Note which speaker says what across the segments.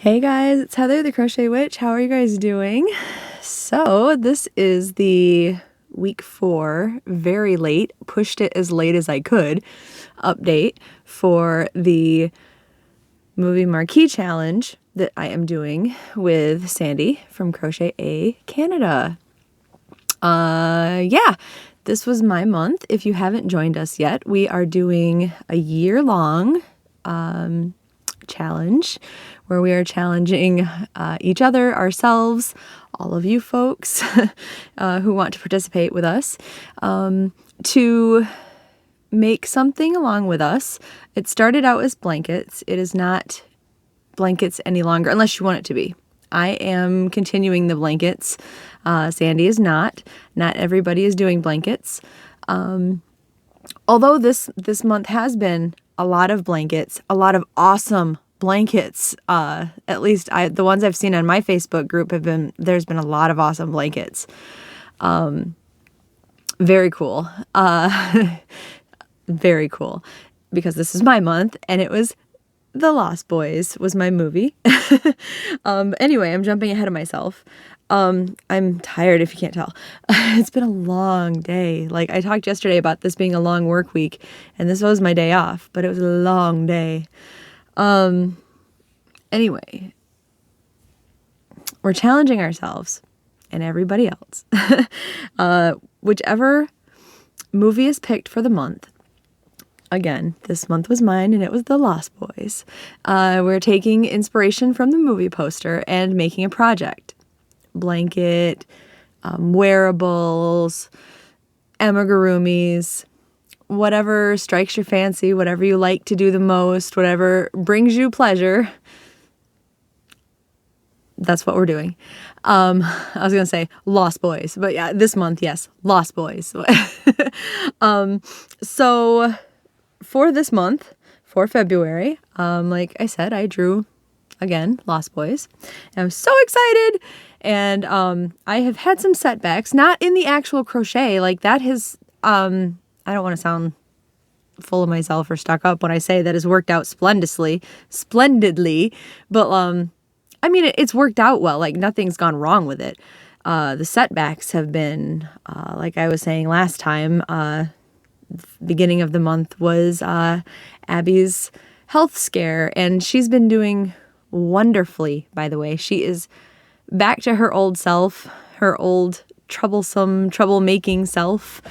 Speaker 1: Hey guys, it's Heather the Crochet Witch. How are you guys doing? So this is the week 4, very late, pushed it as late as I could, update for the movie Marquee challenge that I am doing with Sandy from Crochet A Canada. Yeah, this was my month. If you haven't joined us yet, we are doing a year-long challenge where we are challenging each other, ourselves, all of you folks who want to participate with us, to make something along with us. It started out as blankets. It is not blankets any longer, unless you want it to be. I am continuing the blankets. Sandy is not. Not everybody is doing blankets. Although this month has been a lot of blankets, a lot of awesome blankets. At least the ones I've seen on my Facebook group there's been a lot of awesome blankets. Very cool. Very cool. Because this is my month and it was The Lost Boys was my movie. Anyway, I'm jumping ahead of myself. I'm tired if you can't tell. It's been a long day. Like I talked yesterday about this being a long work week and this was my day off, but it was a long day. Anyway, we're challenging ourselves and everybody else. Whichever movie is picked for the month. Again, this month was mine and it was The Lost Boys. We're taking inspiration from the movie poster and making a project. Blanket, wearables, amigurumis, whatever strikes your fancy, whatever you like to do the most, whatever brings you pleasure. That's what we're doing. I was going to say Lost Boys, but yeah, this month, yes, Lost Boys. So for this month, for February, like I said, I drew again, Lost Boys. And I'm so excited. And I have had some setbacks, not in the actual crochet. Like that has, I don't want to sound full of myself or stuck up when I say that has worked out splendidly. But I mean, it's worked out well. Like nothing's gone wrong with it. The setbacks have been, like I was saying last time, beginning of the month was Abby's health scare. And she's been doing wonderfully, by the way. She is back to her old self, her old troublemaking self.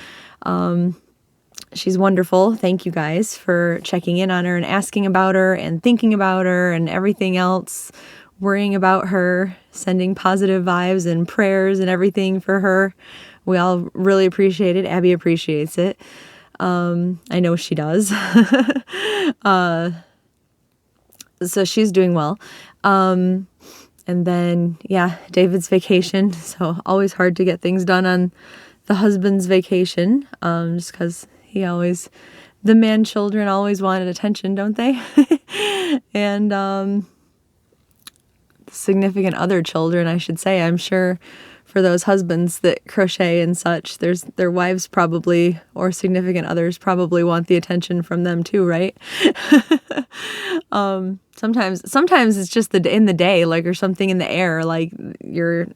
Speaker 1: She's wonderful. Thank you guys for checking in on her and asking about her and thinking about her and everything else, worrying about her, sending positive vibes and prayers and everything for her. We all really appreciate it. Abby appreciates it. I know she does. So she's doing well. And then, yeah, David's vacation. So always hard to get things done on the husband's vacation. Just because the man children always wanted attention, don't they? And significant other children, I should say. I'm sure for those husbands that crochet and such, their wives probably, or significant others probably want the attention from them too, right? Sometimes it's just in the day, like, or something in the air, like your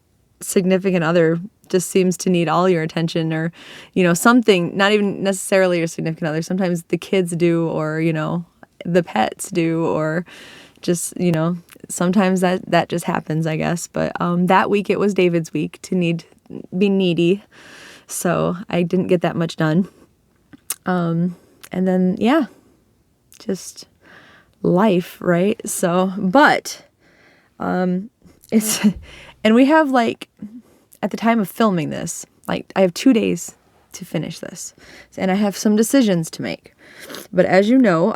Speaker 1: significant other just seems to need all your attention, or, something, not even necessarily your significant other. Sometimes the kids do, or, the pets do, or just, sometimes that just happens, I guess. But that week it was David's week to be needy. So I didn't get that much done. And then, yeah, just life, right? So, but it's, and we have, like, at the time of filming this, like, I have 2 days to finish this. And I have some decisions to make. But as you know,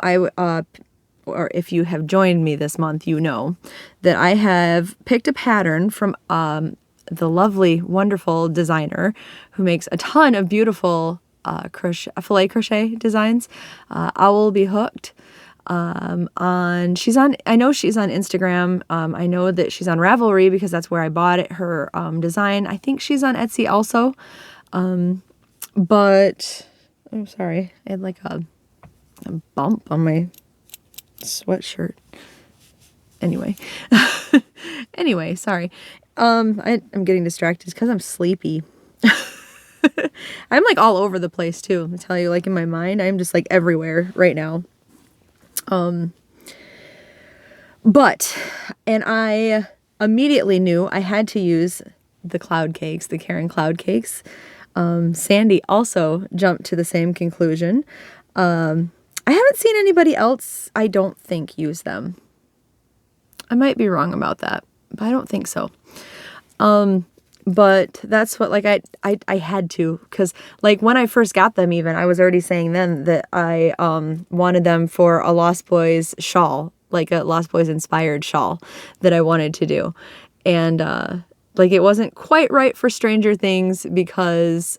Speaker 1: or if you have joined me this month, you know that I have picked a pattern from the lovely, wonderful designer who makes a ton of beautiful filet crochet designs. Owl Be Hooked. I know she's on Instagram. I know that she's on Ravelry because that's where I bought it, her design. I think she's on Etsy also. But I'm sorry, I had like a bump on my sweatshirt. Anyway, Anyway, sorry. I'm getting distracted because I'm sleepy. I'm like all over the place too. I tell you, like in my mind, I'm just like everywhere right now. But I immediately knew I had to use the cloud cakes, the Karen cloud cakes. Sandy also jumped to the same conclusion. I haven't seen anybody else, I don't think, use them. I might be wrong about that, but I don't think so. But that's what, like, I had to, because, like, when I first got them even, I was already saying then that I wanted them for a Lost Boys shawl, like a Lost Boys inspired shawl that I wanted to do. And, like, it wasn't quite right for Stranger Things because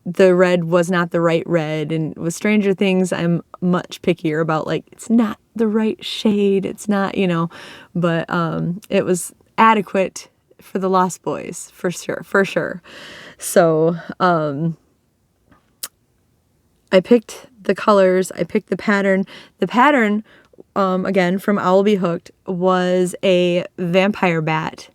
Speaker 1: the red was not the right red. And with Stranger Things, I'm much pickier about, like, it's not the right shade. It's not, you know, but it was adequate for the Lost Boys, for sure. So I picked the colors, I picked the pattern. The pattern, again, from Owl Be Hooked, was a vampire bat.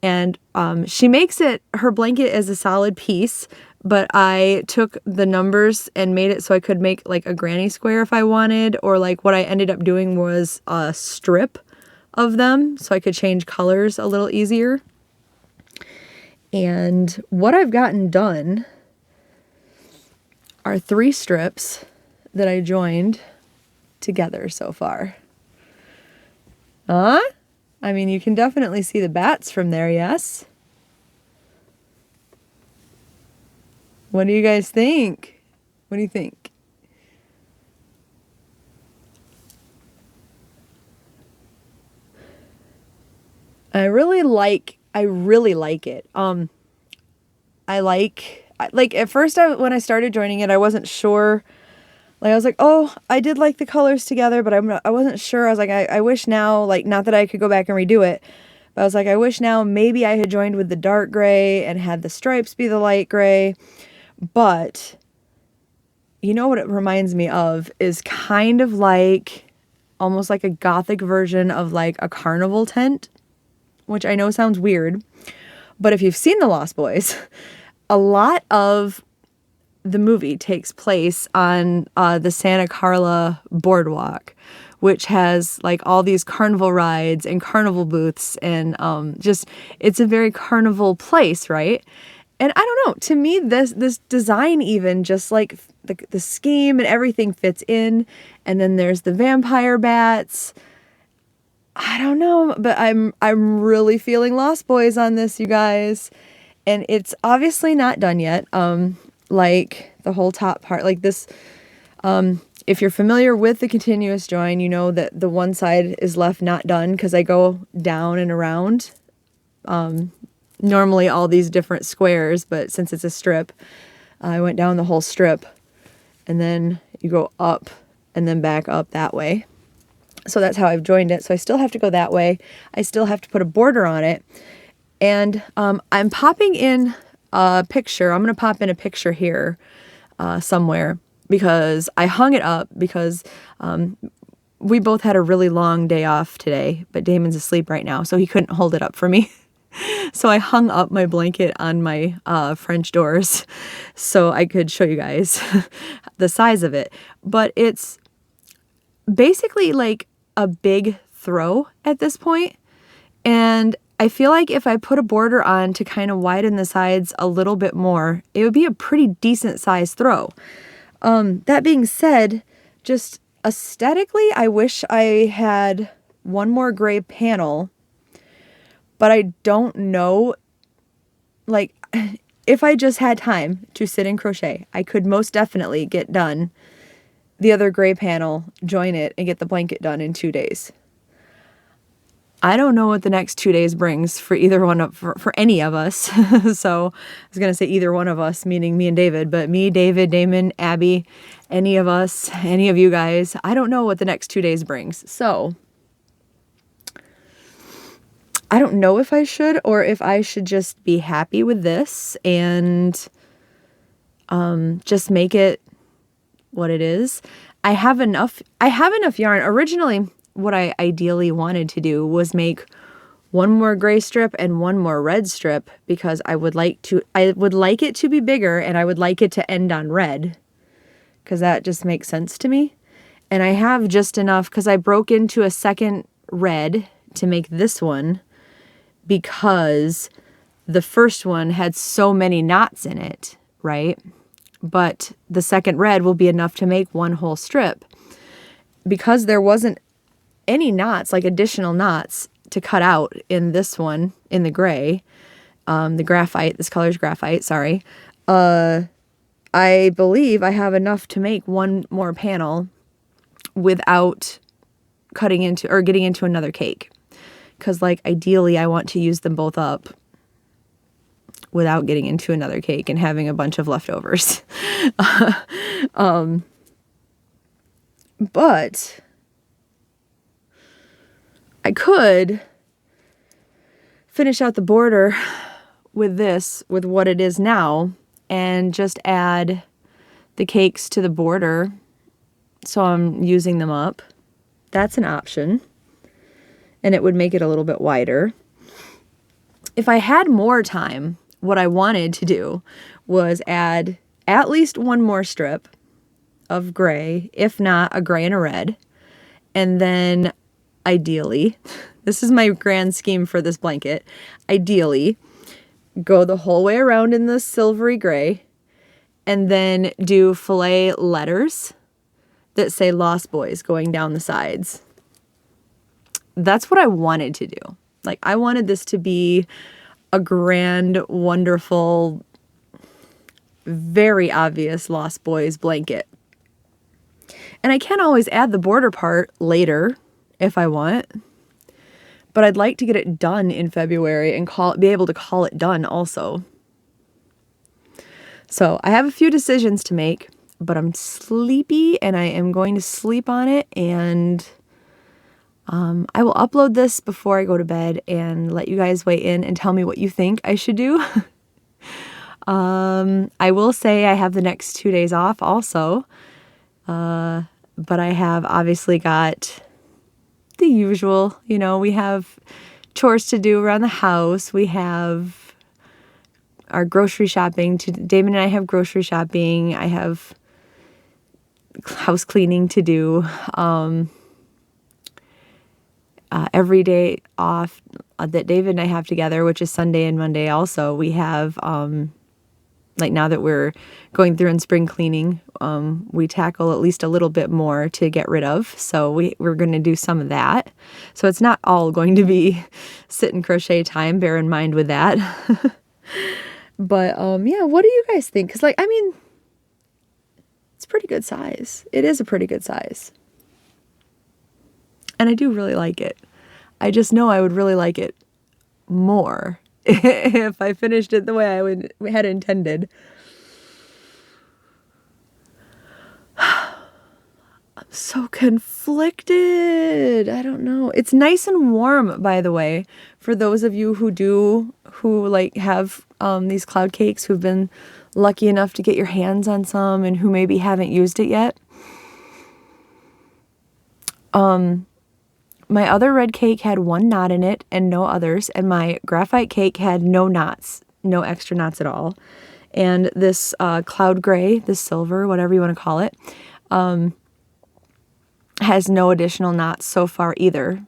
Speaker 1: And she makes it, her blanket is a solid piece, but I took the numbers and made it so I could make like a granny square if I wanted, or like what I ended up doing was a strip of them so I could change colors a little easier. And what I've gotten done are 3 strips that I joined together so far. I mean, you can definitely see the bats from there, yes? What do you guys think? What do you think? I really like it. I like at first when I started joining it, I wasn't sure. Like I was like, oh, I did like the colors together, but I wasn't sure. I was like, I wish now, like, not that I could go back and redo it, but I was like, I wish now maybe I had joined with the dark gray and had the stripes be the light gray. But you know what it reminds me of is kind of like almost like a gothic version of like a carnival tent, which I know sounds weird, but if you've seen The Lost Boys, a lot of the movie takes place on the Santa Carla boardwalk, which has like all these carnival rides and carnival booths and just it's a very carnival place, right? And I don't know, to me this design, even just like the scheme and everything fits in. And then there's the vampire bats. I don't know, but I'm really feeling Lost Boys on this, you guys. And it's obviously not done yet. Like the whole top part, like this, if you're familiar with the continuous join, you know that the one side is left not done because I go down and around, normally all these different squares, but since it's a strip, I went down the whole strip and then you go up and then back up that way. So that's how I've joined it. So I still have to go that way. I still have to put a border on it. And I'm popping in a picture. I'm going to pop in a picture here somewhere because I hung it up because we both had a really long day off today, but Damon's asleep right now, so he couldn't hold it up for me. So I hung up my blanket on my French doors so I could show you guys the size of it. But it's basically like a big throw at this point. And I feel like if I put a border on to kind of widen the sides a little bit more, it would be a pretty decent size throw. That being said, just aesthetically, I wish I had one more gray panel, but I don't know, like, if I just had time to sit and crochet, I could most definitely get done the other gray panel, join it, and get the blanket done in 2 days. I don't know what the next 2 days brings for either one of, for any of us. So I was going to say either one of us, meaning me and David, but me, David, Damon, Abby, any of us, any of you guys, I don't know what the next 2 days brings. So I don't know if I should or if I should just be happy with this and just make it what it is. I have enough yarn. Originally, what I ideally wanted to do was make one more gray strip and one more red strip, because I would like it to be bigger, and I would like it to end on red, because that just makes sense to me. And I have just enough, because I broke into a second red to make this one, because the first one had so many knots in it, right? But the second red will be enough to make one whole strip. Because there wasn't any knots, like additional knots, to cut out in this one, in the gray, the graphite, this color's graphite, sorry. I believe I have enough to make one more panel without cutting into or getting into another cake. Because, like, ideally I want to use them both up without getting into another cake and having a bunch of leftovers. But I could finish out the border with this, with what it is now, and just add the cakes to the border so I'm using them up. That's an option. And it would make it a little bit wider. If I had more time, what I wanted to do was add at least one more strip of gray, if not a gray and a red. And then ideally, this is my grand scheme for this blanket, ideally go the whole way around in the silvery gray and then do filet letters that say Lost Boys going down the sides. That's what I wanted to do. Like, I wanted this to be a grand, wonderful, very obvious Lost Boys blanket. And I can always add the border part later if I want. But I'd like to get it done in February and be able to call it done also. So I have a few decisions to make, but I'm sleepy and I am going to sleep on it, and I will upload this before I go to bed and let you guys weigh in and tell me what you think I should do. I will say I have the next 2 days off also, but I have obviously got the usual, you know, we have chores to do around the house. We have our grocery shopping. Damon and I have grocery shopping. I have house cleaning to do. Every day off that David and I have together, which is Sunday and Monday also, we have, like now that we're going through in spring cleaning, we tackle at least a little bit more to get rid of. So we're going to do some of that. So it's not all going to be sit and crochet time. Bear in mind with that. But yeah, what do you guys think? Because, like, I mean, it's a pretty good size. It is a pretty good size. And I do really like it. I just know I would really like it more if I finished it the way I had intended. I'm so conflicted. I don't know. It's nice and warm, by the way, for those of you who like have these cloud cakes, who've been lucky enough to get your hands on some and who maybe haven't used it yet. My other red cake had one knot in it and no others, and my graphite cake had no knots, no extra knots at all. And this cloud gray, this silver, whatever you want to call it, has no additional knots so far either.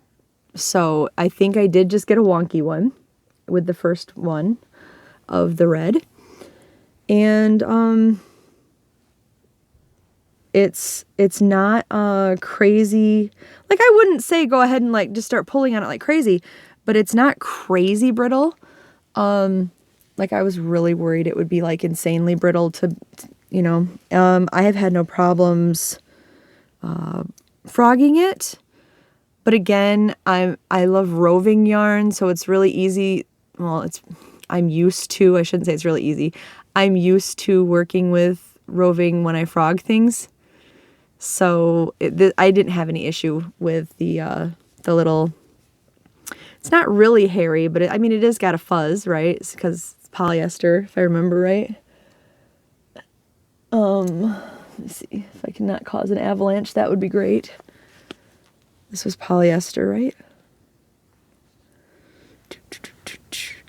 Speaker 1: So I think I did just get a wonky one with the first one of the red. And it's not crazy. Like, I wouldn't say go ahead and like just start pulling on it like crazy, but it's not crazy brittle. Like, I was really worried it would be like insanely brittle to, you know. I have had no problems frogging it. But again, I love roving yarn, so it's really easy. Well, I'm used to, I shouldn't say it's really easy. I'm used to working with roving when I frog things. So I didn't have any issue with the little, it's not really hairy, but I mean, it has got a fuzz, right? It's because it's polyester, if I remember right. Let me see if I can not cause an avalanche. That would be great. This was polyester, right?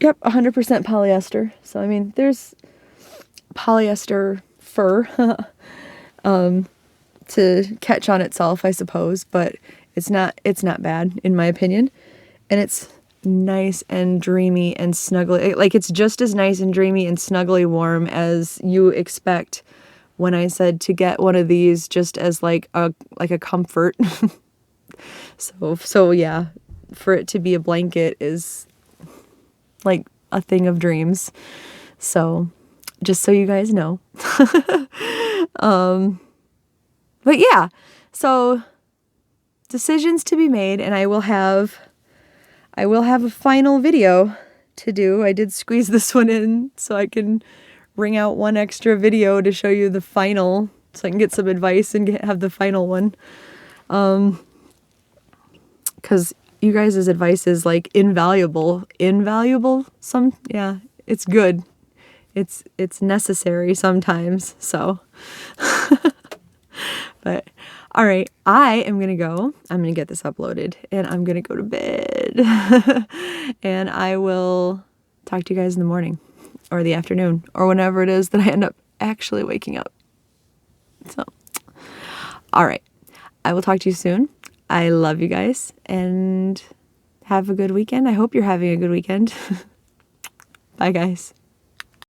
Speaker 1: Yep, 100% polyester. So, I mean, there's polyester fur to catch on itself, I suppose, but it's not bad in my opinion. And it's nice and dreamy and snuggly. Like, it's just as nice and dreamy and snuggly warm as you expect when I said to get one of these just as like a comfort. So yeah, for it to be a blanket is like a thing of dreams. So just so you guys know. But yeah, so decisions to be made, and I will have a final video to do. I did squeeze this one in so I can wring out one extra video to show you the final, so I can get some advice and have the final one. Because you guys' advice is like invaluable. Yeah, it's good. It's necessary sometimes, so. But, all right, I am going to go. I'm going to get this uploaded, and I'm going to go to bed. And I will talk to you guys in the morning or the afternoon or whenever it is that I end up actually waking up. So, all right, I will talk to you soon. I love you guys, and have a good weekend. I hope you're having a good weekend. Bye, guys.